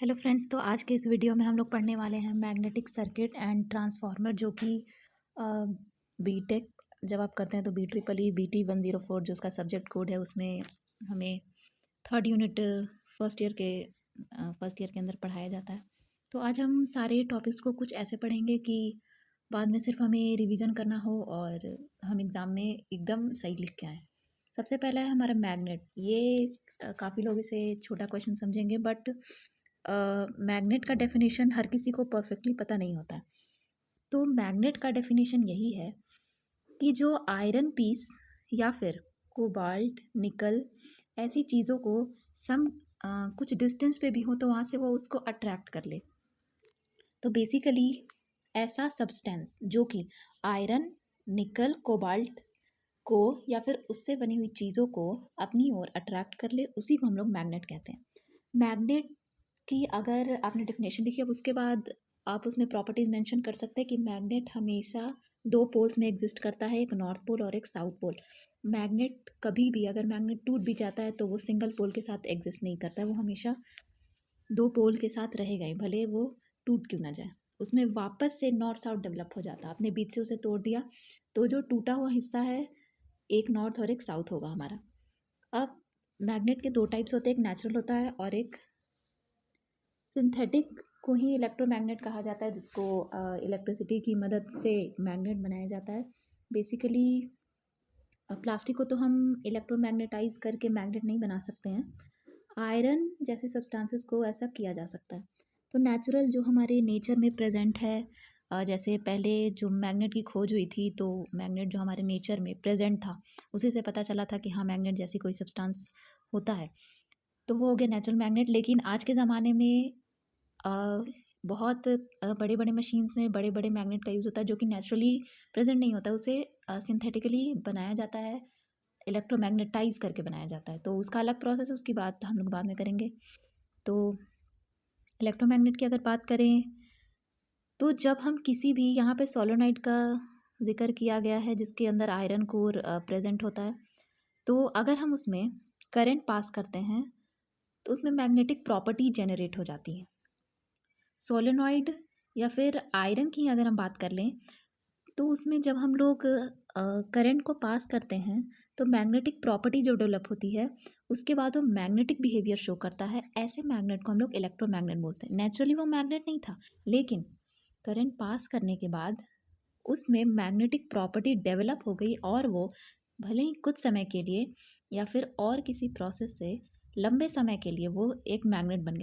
Hello friends, तो आज के इस वीडियो में हम लोग पढ़ने वाले हैं मैग्नेटिक सर्किट एंड ट्रांसफार्मर, जो कि बीटेक जब आप करते हैं तो BEET 104 जो उसका सब्जेक्ट कोड है, उसमें हमें थर्ड यूनिट फर्स्ट ईयर के अंदर पढ़ाया जाता है। तो आज हम सारे टॉपिक्स को कुछ ऐसे पढ़ेंगे कि बाद में सिर्फ हमें रिवीजन करना हो और हम एग्ज़ाम में एकदम सही लिख के आएँ। सबसे पहला है हमारा मैग्नेट। ये काफ़ी लोग इसे छोटा क्वेश्चन समझेंगे, बट मैग्नेट का डेफिनेशन हर किसी को परफेक्टली पता नहीं होता है। तो मैग्नेट का डेफिनेशन यही है कि जो आयरन पीस या फिर कोबाल्ट, निकल ऐसी चीज़ों को सम कुछ डिस्टेंस पे भी हो तो वहाँ से वो उसको अट्रैक्ट कर ले। तो बेसिकली ऐसा सब्सटेंस जो कि आयरन, निकल, कोबाल्ट को या फिर उससे बनी हुई चीज़ों को अपनी ओर अट्रैक्ट कर ले, उसी को हम लोग मैग्नेट कहते हैं। मैग्नेट कि अगर आपने डेफिनेशन लिखी, अब उसके बाद आप उसमें प्रॉपर्टीज मेंशन कर सकते हैं कि मैग्नेट हमेशा दो पोल्स में एग्जिस्ट करता है, एक नॉर्थ पोल और एक साउथ पोल। मैग्नेट कभी भी अगर मैग्नेट टूट भी जाता है तो वो सिंगल पोल के साथ एग्जिस्ट नहीं करता है, वो हमेशा दो पोल के साथ रहेगा ही, भले वो टूट क्यों ना जाए। उसमें वापस से नॉर्थ साउथ डेवलप हो जाता है। आपने बीच से उसे तोड़ दिया तो जो टूटा हुआ हिस्सा है एक नॉर्थ और एक साउथ होगा हमारा। अब मैग्नेट के दो टाइप्स होते हैं, एक नेचुरल होता है और एक सिंथेटिक को ही इलेक्ट्रोमैग्नेट कहा जाता है, जिसको इलेक्ट्रिसिटी की मदद से मैग्नेट बनाया जाता है। बेसिकली प्लास्टिक को तो हम इलेक्ट्रोमैग्नेटाइज करके मैग्नेट नहीं बना सकते हैं, आयरन जैसे सब्सटेंसेस को ऐसा किया जा सकता है। तो नेचुरल जो हमारे नेचर में प्रेजेंट है, जैसे पहले जो मैग्नेट की खोज हुई थी तो मैग्नेट जो हमारे नेचर में प्रेजेंट था उसी से पता चला था कि हाँ, मैग्नेट जैसी कोई सब्सटेंस होता है, तो वो हो गया नेचुरल मैग्नेट। लेकिन आज के ज़माने में बहुत बड़े बड़े मशीन्स में बड़े बड़े मैग्नेट का यूज़ होता है जो कि नेचुरली प्रेजेंट नहीं होता है, उसे सिंथेटिकली बनाया जाता है, इलेक्ट्रोमैग्नेटाइज करके बनाया जाता है। तो उसका अलग प्रोसेस है, उसकी बात हम लोग बाद में करेंगे। तो इलेक्ट्रोमैग्नेट की अगर बात करें तो जब हम किसी भी, यहाँ पे सोलोनाइड का जिक्र किया गया है जिसके अंदर आयरन कोर प्रेजेंट होता है, तो अगर हम उसमें करंट पास करते हैं तो उसमें मैग्नेटिक प्रॉपर्टी जेनरेट हो जाती है। सोलेनॉइड या फिर आयरन की अगर हम बात कर लें तो उसमें जब हम लोग करंट को पास करते हैं तो मैग्नेटिक प्रॉपर्टी जो डेवलप होती है उसके बाद वो मैग्नेटिक बिहेवियर शो करता है। ऐसे मैग्नेट को हम लोग इलेक्ट्रोमैग्नेट बोलते हैं। नेचुरली वो मैग्नेट नहीं था, लेकिन करंट पास करने के बाद उसमें मैग्नेटिक प्रॉपर्टी डेवलप हो गई और वो भले ही कुछ समय के लिए या फिर और किसी प्रोसेस से लंबे समय के लिए वो एक मैग्नेट बन गया।